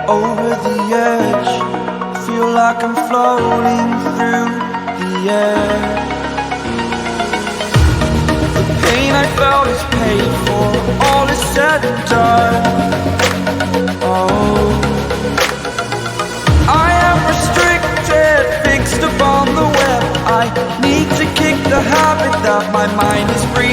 Over the edge, feel like I'm floating through the air. The pain I felt is paid for, all is said and done. Oh, I am restricted, fixed upon the web. I need to kick the habit that my mind is free.